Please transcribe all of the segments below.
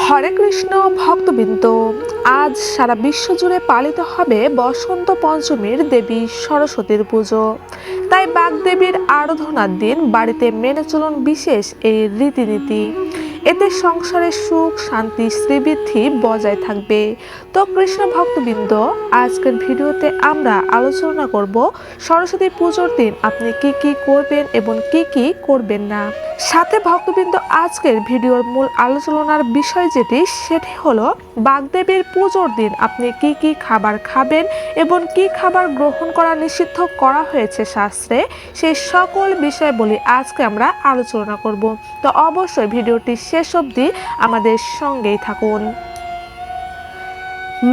হরে কৃষ্ণ ভক্তবৃন্দ, আজ সারা বিশ্ব জুড়ে পালিত হবে বসন্ত পঞ্চমীর দেবী সরস্বতীর পুজো। তাই বাগদেবীর আরাধনার দিন বাড়িতে মেনে চলুন বিশেষ এই রীতিনীতি। এতে সংসারের সুখ শান্তি শ্রীবৃদ্ধি বজায় থাকবে। তো কৃষ্ণ ভক্তবৃন্দ, আজকের ভিডিওতে আমরা আলোচনা করব সরস্বতী পুজোর দিন আপনি কি কি করবেন এবং কি কি করবেন না। সাথে ভক্তবৃন্দ, আজকের ভিডিওর মূল আলোচনার বিষয় সেটি হলো বাগদেবীর পুজোর দিন আপনি কি কি খাবার খাবেন এবং কি খাবার গ্রহণ করা নিষিদ্ধ করা হয়েছে শাস্ত্রে, সেই সকল বিষয় বলি আজকে আমরা আলোচনা করব। তো অবশ্যই ভিডিওটি শেষ অবধি আমাদের সঙ্গেই থাকুন।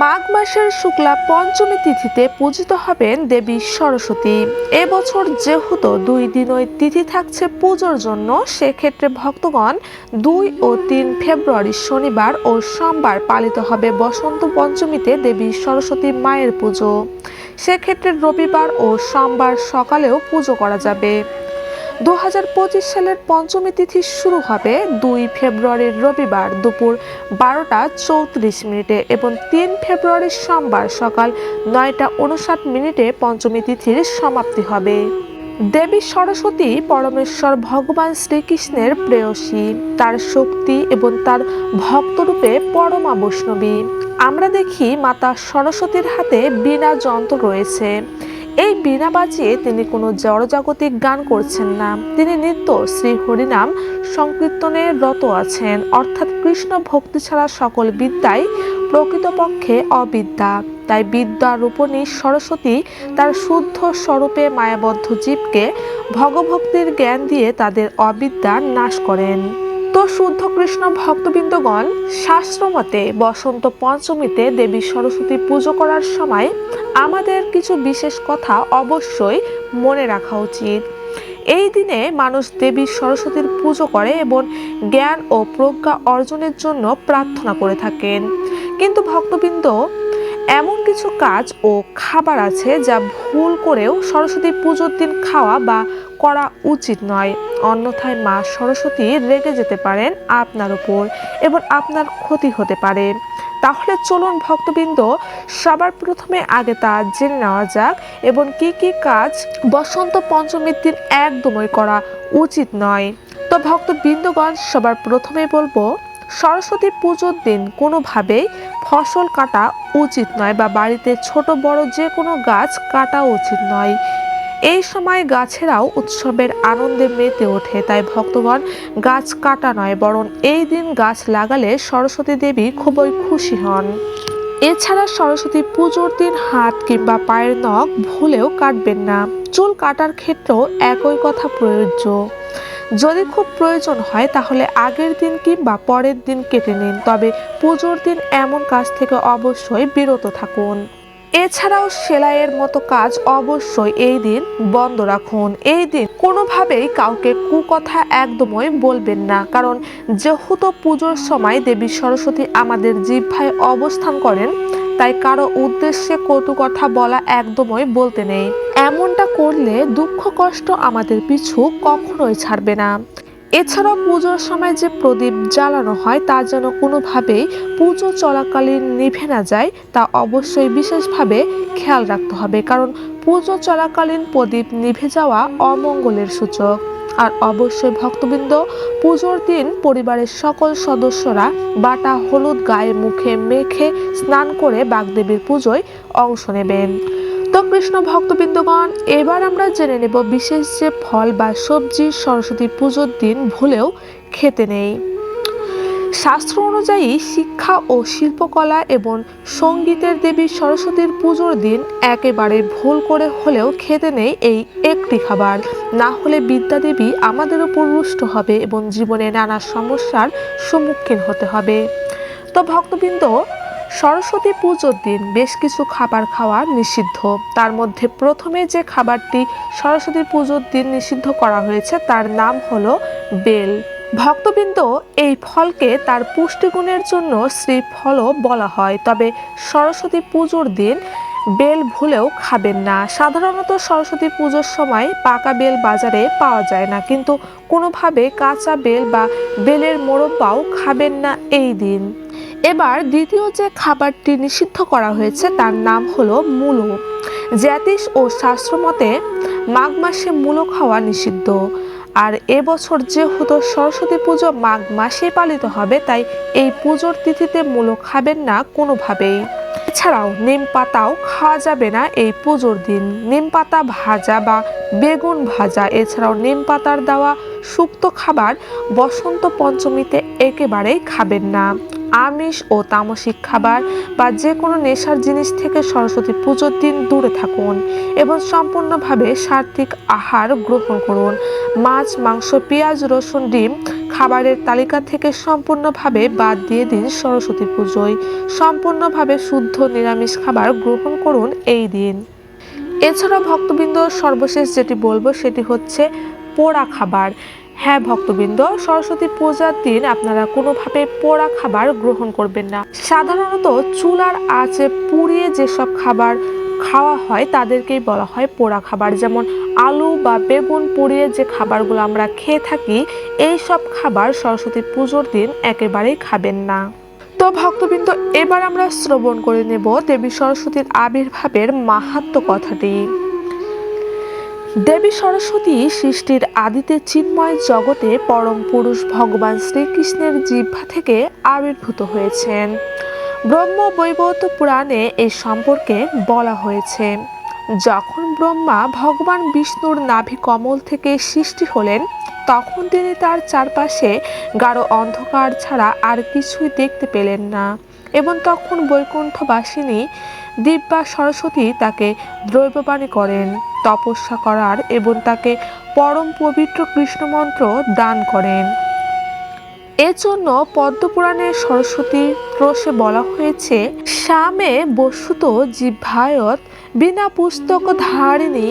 মাঘ মাসের শুক্লা পঞ্চমী তিথিতে পূজিত হবেন দেবী সরস্বতী। এবছর যেহেতু 2 দিন ওই তিথি থাকছে পুজোর জন্য, সেক্ষেত্রে ভক্তগণ 2 ও 3 ফেব্রুয়ারি শনিবার ও সোমবার পালিত হবে বসন্ত পঞ্চমীতে দেবী সরস্বতী মায়ের পুজো। সেক্ষেত্রে রবিবার ও সোমবার সকালেও পুজো করা যাবে। 2025 সালের পঞ্চমী তিথি শুরু হবে 2 ফেব্রুয়ারির রবিবার দুপুর 12টা 34 মিনিটে এবং 3 ফেব্রুয়ারির সোমবার সকাল 9টা 59 মিনিটে পঞ্চমী তিথির সমাপ্তি হবে। দেবী সরস্বতী পরমেশ্বর ভগবান শ্রীকৃষ্ণের প্রেয়সী, তার শক্তি এবং তার ভক্তরূপে পরমা বৈষ্ণবী। আমরা দেখি মাতা সরস্বতীর হাতে বীণা যন্ত্র রয়েছে। এই বীণা বাজিয়ে তিনি কোনো জড়জাগতিক গান করছেন না, তিনি নিত্য শ্রী হরিনাম সংকীর্তনে রত আছেন। অর্থাৎ কৃষ্ণ ভক্তি ছাড়া সকল বিদ্যাই প্রকৃতপক্ষে অবিদ্যা। তাই বিদ্যা রূপণী সরস্বতী তার শুদ্ধ স্বরূপে মায়াবদ্ধ জীবকে ভগভক্তির জ্ঞান দিয়ে তাদের অবিদ্যা নাশ করেন। তো শুদ্ধ কৃষ্ণ ভক্তবৃন্দগণ, শাস্ত্রমতে বসন্ত পঞ্চমীতে দেবী সরস্বতী পুজো করার সময় আমাদের কিছু বিশেষ কথা অবশ্যই মনে রাখা উচিত। এই দিনে মানুষ দেবী সরস্বতীর পুজো করে এবং জ্ঞান ও প্রজ্ঞা অর্জনের জন্য প্রার্থনা করে থাকেন। কিন্তু ভক্তবৃন্দ, এমন কিছু কাজ ও খাবার আছে যা ভুল করেও সরস্বতী পুজোর দিন খাওয়া বা করা উচিত নয়। অন্যথায় মা সরস্বতী রেগে যেতে পারেন আপনার উপর এবং আপনার ক্ষতি হতে পারে। তাহলে চলুন ভক্তবৃন্দ, সবার প্রথমে আগে তা জেনে নেওয়া যাক এবং কি কি কাজ বসন্ত পঞ্চমীর দিন একদমই করা উচিত নয়। তো ভক্তবৃন্দগণ, সবার প্রথমে বলবো, সরস্বতী পুজোর দিন কোনোভাবেই ফসল কাটা উচিত নয় বা বাড়িতে ছোট বড় যে কোনো গাছ কাটা উচিত নয়। এই সময় গাছেরাও উৎসবের আনন্দে মেতে ওঠে। তাই ভক্তগণ, গাছ কাটা নয়, বরং এই দিন গাছ লাগালে সরস্বতী দেবী খুবই খুশি হন। এছাড়া সরস্বতী পুজোর দিন হাত কিংবা পায়ের নখ ভুলেও কাটবেন না। চুল কাটার ক্ষেত্রেও একই কথা প্রযোজ্য। যদি খুব প্রয়োজন হয় তাহলে আগের দিন কিংবা পরের দিন কেটে নিন, তবে পুজোর দিন এমন কাজ থেকে অবশ্যই বিরত থাকুন। এছাড়াও সেলাইয়ের মতো কাজ অবশ্যই এই দিন বন্ধ রাখুন। এই দিন কোনোভাবেই কাউকে কুকথা একদমই বলবেন না, কারণ যেহেতু পুজোর সময় দেবী সরস্বতী আমাদের জিহ্বায় অবস্থান করেন, তাই কারো উদ্দেশ্যে কটু কথা বলা একদমই বলতে নেই। এমনটা করলে দুঃখ কষ্ট আমাদের পিছু কখনোই ছাড়বে না। এছাড়াও পুজোর সময় যে প্রদীপ জ্বালানো হয় তা যেন কোনোভাবেই পুজো চলাকালীন নিভে না যায়, তা অবশ্যই বিশেষভাবে খেয়াল রাখতে হবে, কারণ পুজো চলাকালীন প্রদীপ নিভে যাওয়া অমঙ্গলের সূচক। আর অবশ্যই ভক্তবৃন্দ, পুজোর দিন পরিবারের সকল সদস্যরা বাটা হলুদ গায়ে মুখে মেখে স্নান করে বাগদেবীর পুজোয় অংশ নেবেন। তো কৃষ্ণ ভক্তবৃন্দগণ, এবার আমরা জেনে নেব বিশেষ যে ফল বা সবজি সরস্বতী পুজোর দিন ভুলেও খেতে নেই। শাস্ত্র অনুযায়ী শিক্ষা ও শিল্পকলা এবং সঙ্গীতের দেবী সরস্বতীর পুজোর দিন একেবারে ভুল করে হলেও খেতে নেই এই একটি খাবার। না হলে বিদ্যা দেবী আমাদের উপর রুষ্ট হবে এবং জীবনে নানা সমস্যার সম্মুখীন হতে হবে। তো ভক্তবৃন্দ, সরস্বতী পুজোর দিন বেশ কিছু খাবার খাওয়া নিষিদ্ধ। তার মধ্যে প্রথমে যে খাবারটি সরস্বতী পুজোর দিন নিষিদ্ধ করা হয়েছে তার নাম হলো বেল। ভক্তবৃন্দ, এই ফলকে তার পুষ্টিগুণের জন্য শ্রীফলও বলা হয়। তবে সরস্বতী পুজোর দিন বেল ভুলেও খাবেন না। সাধারণত সরস্বতী পুজোর সময় পাকা বেল বাজারে পাওয়া যায় না, কিন্তু কোনোভাবে কাঁচা বেল বা বেলের মোড়ব্বাও খাবেন না এই দিন। এবার দ্বিতীয় যে খাবারটি নিষিদ্ধ করা হয়েছে তার নাম হলো মূলো। জ্যোতিষ ও শাস্ত্রমতে মাঘ মাসে মূলো খাওয়া নিষিদ্ধ। আর এবছর যেহেতু সরস্বতী পুজো মাঘ মাসে পালিত হবে, তাই এই পুজোর তিথিতে মূলো খাবেন না কোনোভাবেই। এছাড়াও নিম পাতাও খাওয়া যাবে না এই পুজোর দিন। নিম পাতা ভাজা বা বেগুন ভাজা, এছাড়াও নিম পাতার দেওয়া শুক্তো খাবার বসন্ত পঞ্চমীতে একেবারেই খাবেন না। আমিষ ও তামসিক খাবার বা যে কোনো নেশার জিনিস থেকে সরস্বতী পুজোর দিন দূরে থাকুন এবং সম্পূর্ণভাবে সাত্ত্বিক আহার গ্রহণ করুন। মাছ, মাংস, পেঁয়াজ, রসুন, ডিম খাবারের তালিকা থেকে সম্পূর্ণভাবে বাদ দিয়ে দিন সরস্বতী পুজোয়। সম্পূর্ণভাবে শুদ্ধ নিরামিষ খাবার গ্রহণ করুন এই দিন। এছাড়া ভক্তবৃন্দ, সর্বশেষ যেটি বলবো সেটি হচ্ছে পোড়া খাবার। হ্যাঁ ভক্তবৃন্দ, সরস্বতী পূজার দিন আপনারা কোনোভাবে পোড়া খাবার গ্রহণ করবেন না। সাধারণত চুলার আঁচে পুড়িয়ে যেসব খাবার খাওয়া হয় তাদেরকেই বলা হয় পোড়া খাবার। যেমন আলু বা বেগুন পুড়িয়ে যে খাবারগুলো আমরা খেয়ে থাকি, এই সব খাবার সরস্বতী পুজোর দিন একেবারেই খাবেন না। তো ভক্তবৃন্দ, এবার আমরা শ্রবণ করে নেব দেবী সরস্বতীর আবির্ভাবের মাহাত্ম্য কথাটি। দেবী সরস্বতী সৃষ্টির আদিতে চিন্ময় জগতে পরম পুরুষ ভগবান শ্রীকৃষ্ণের জিহ্বা থেকে আবির্ভূত হয়েছেন। ব্রহ্মবৈবর্ত পুরাণে এ সম্পর্কে বলা হয়েছে, যখন ব্রহ্মা ভগবান বিষ্ণুর নাভি কমল থেকে সৃষ্টি হলেন, তখন তিনি তার চারপাশে গাঢ় অন্ধকার ছাড়া আর কিছুই দেখতে পেলেন না, এবং তখন বৈকুণ্ঠবাসিনী দিব্যা সরস্বতী তাকে দৈববাণী করেন তপস্যা করার এবং তাকে পরম পবিত্র কৃষ্ণমন্ত্র দান করেন। এজন্য পদ্মপুরাণে সরস্বতী ক্রোশে বলা হয়েছে, শ্যামে বসুত জিহ্বায়ত বিনা পুস্তক ধারিণী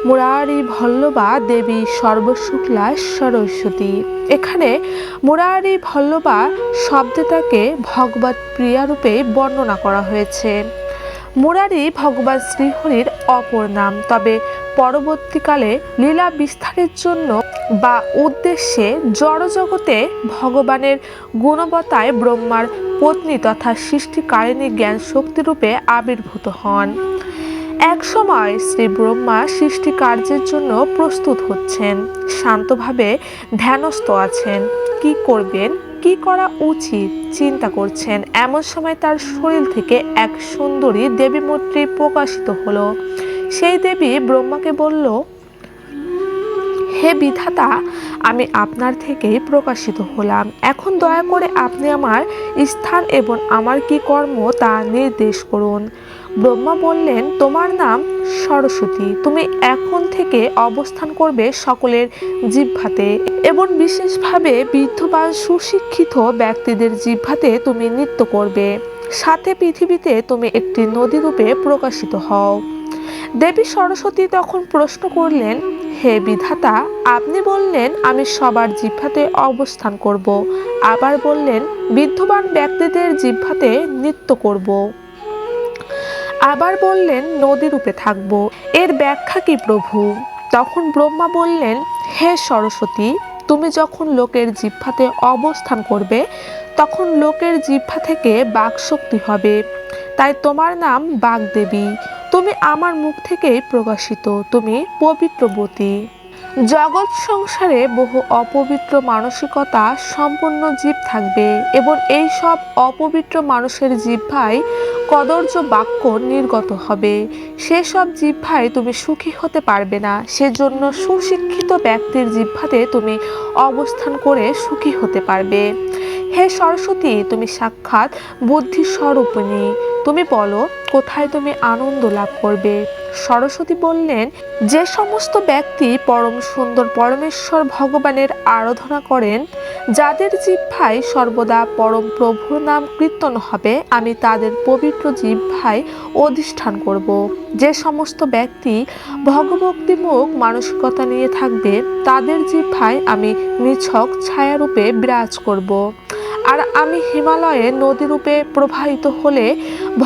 মুরারি ভল্লভা দেবী সর্বশুক্লা সরস্বতী। এখানে মুরারি ভল্লভা শব্দটাকে ভগবত প্রিয়া রূপে বর্ণনা করা হয়েছে। মুরারি ভগবান শ্রীহরির অপর নাম, তবে পরবর্তীকালে লীলা বিস্তারের জন্য বা উদ্দেশ্যে জড়জগতে ভগবানের গুণবতায় ব্রহ্মার পত্নী তথা সৃষ্টিকারিণী জ্ঞান শক্তিরূপে আবির্ভূত হন। এক সময় শ্রী ব্রহ্মা সৃষ্টি কার্যের জন্য প্রস্তুত হচ্ছেন, শান্তভাবে ধ্যানস্থ আছেন। কি করবেন, কি করা উচিত চিন্তা করছেন, এমন সময় তার শরীর থেকে এক সুন্দরী দেবী মূর্তি প্রকাশিত হলো। সেই দেবী ব্রহ্মাকে বলল, হে বিধাতা, আমি আপনার থেকেই প্রকাশিত হলাম। এখন দয়া করে আপনি আমার স্থান এবং আমার কি কর্ম তা নির্দেশ করুন। ব্রহ্মা বললেন, তোমার নাম সরস্বতী। তুমি এখন থেকে অবস্থান করবে সকলের জিহ্বাতে এবং বিশেষভাবে বিদ্যমান সুশিক্ষিত ব্যক্তিদের জিহ্বাতে তুমি নৃত্য করবে। সাথে পৃথিবীতে তুমি একটি নদী রূপে প্রকাশিত হও। দেবী সরস্বতী তখন প্রশ্ন করলেন, হে বিধাতা, আপনি বললেন আমি সবার জিহ্বাতে অবস্থান করব, আবার বললেন বিদ্যমান ব্যক্তিদের জিহ্বাতে নৃত্য করব, আবার বললেন নদী রূপে থাকব। এর ব্যাখ্যা কি প্রভু? তখন ব্রহ্মা বললেন, হে সরস্বতী, তুমি যখন লোকের জিহ্বাতে অবস্থান করবে তখন লোকের জিহ্বা থেকে বাকশক্তি হবে, তাই তোমার নাম বাগদেবী। তুমি আমার মুখ থেকেই প্রকাশিত, তুমি পবিত্রবতী। জগৎ সংসারে বহু অপবিত্র মানসিকতা সম্পন্ন জীব থাকবে এবং এই সব অপবিত্র মানুষের জিহ্বায় কদর্য বাক্য নির্গত হবে। সেসব জিহ্বায় তুমি সুখী হতে পারবে না। সেজন্য সুশিক্ষিত ব্যক্তির জিহ্বাতে তুমি অবস্থান করে সুখী হতে পারবে। হে সরস্বতী, তুমি সাক্ষাৎ বুদ্ধি স্বরূপিণী। তুমি বলো, কোথায় তুমি আনন্দ লাভ করবে? সরস্বতী বললেন, যে সমস্ত ব্যক্তি পরম সুন্দর পরমেশ্বর ভগবানের আরাধনা করেন, যাদের জিহ্বায় সর্বদা পরম প্রভুর নাম কীর্তন হবে, আমি তাদের পবিত্র জিহ্বায় অধিষ্ঠান করব। যে সমস্ত ব্যক্তি ভগভক্তিমুখ মানসিকতা নিয়ে থাকবে, তাদের জিহ্বায় আমি নিছক ছায়ারূপে বিরাজ করব। আর আমি হিমালয়ে নদীরূপে প্রবাহিত হলে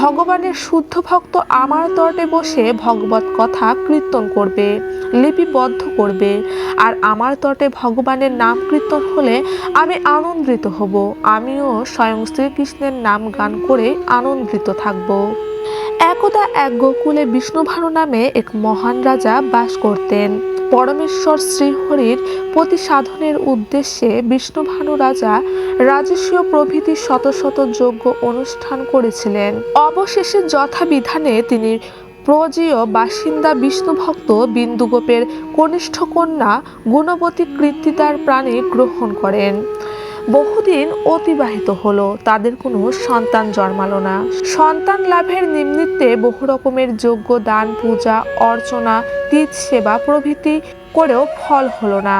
ভগবানের শুদ্ধ ভক্ত আমার তটে বসে ভগবত কথা কীর্তন করবে, লিপিবদ্ধ করবে। আর আমার তটে ভগবানের নাম কীর্তন হলে আমি আনন্দিত হব, আমিও স্বয়ং শ্রীকৃষ্ণের নাম গান করে আনন্দিত থাকব। একদা এক গোকুলে বিষ্ণুভানু নামে এক মহান রাজা বাস করতেন। পরমেশ্বর শ্রীহরির প্রতি সাধনের উদ্দেশ্যে বিষ্ণুভানু রাজা রাজস্বীয় প্রভৃতি শত শত যজ্ঞ অনুষ্ঠান করেছিলেন। অবশেষে যথাবিধানে তিনি প্রজীয় বাসিন্দা বিষ্ণুভক্ত বিন্দুগোপের কনিষ্ঠ কন্যা গুণবতী কৃত্তিদার প্রাণে গ্রহণ করেন। বহুদিন অতিবাহিত হলো, তাদের কোনো সন্তান জন্মালো না। সন্তান লাভের নিমিত্তে বহু রকমের যজ্ঞ, দান, পূজা অর্চনা, তীর্থ সেবা প্রভৃতি করেও ফল হলো না।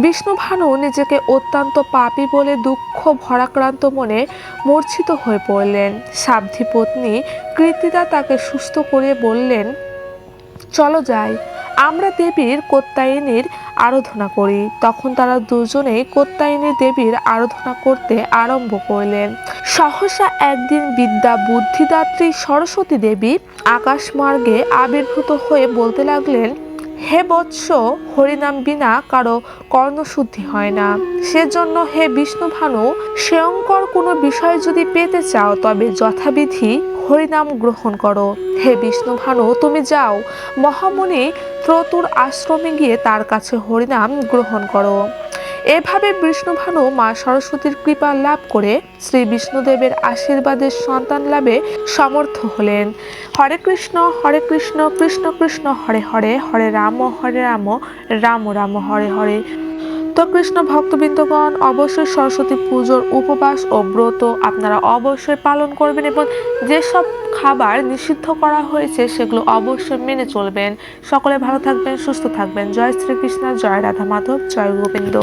বিষ্ণুভানু নিজেকে অত্যন্ত পাপী বলে দুঃখ ভরাক্রান্ত মনে মূর্ছিত হয়ে পড়লেন। সাধ্বী পত্নী কৃত্তিদা তাকে সুস্থ করে বললেন, চলো যাই, আমরা দেবীর কাত্যায়নীর আরাধনা করি। তখন তারা দুজনেই কাত্যায়নী দেবীর আরাধনা করতে আরম্ভ করলেন। সহসা একদিন বিদ্যা বুদ্ধিদাত্রী সরস্বতী দেবী আকাশমার্গে আবির্ভূত হয়ে বলতে লাগলেন, হে বৎস, হরিনাম বিনা কারো কর্ণশুদ্ধি হয় না। সেজন্য হে বিষ্ণুভানু, শ্রেয়ঙ্কর কোনো বিষয় যদি পেতে চাও তবে যথাবিধি হরিনাম গ্রহণ করো। হে বিষ্ণুভানু, তুমি যাও মহামুনি ত্রতুর আশ্রমে গিয়ে তার কাছে হরিনাম গ্রহণ করো। এভাবে বিষ্ণুভানু মা সরস্বতীর কৃপা লাভ করে শ্রী বিষ্ণুদেবের আশীর্বাদে সন্তান লাভে সমর্থ হলেন। হরে কৃষ্ণ কৃষ্ণ কৃষ্ণ হরে হরে, হরে রাম রাম রাম হরে হরে। তো কৃষ্ণ ভক্তবৃন্দগণ, অবশ্যই সরস্বতী পুজোর উপবাস ও ব্রত আপনারা অবশ্যই পালন করবেন এবং যেসব খাবার নিষিদ্ধ করা হয়েছে সেগুলো অবশ্যই মেনে চলবেন। সকলে ভালো থাকবেন, সুস্থ থাকবেন। জয় শ্রীকৃষ্ণ, জয় রাধা মাধব, জয় গোবিন্দ।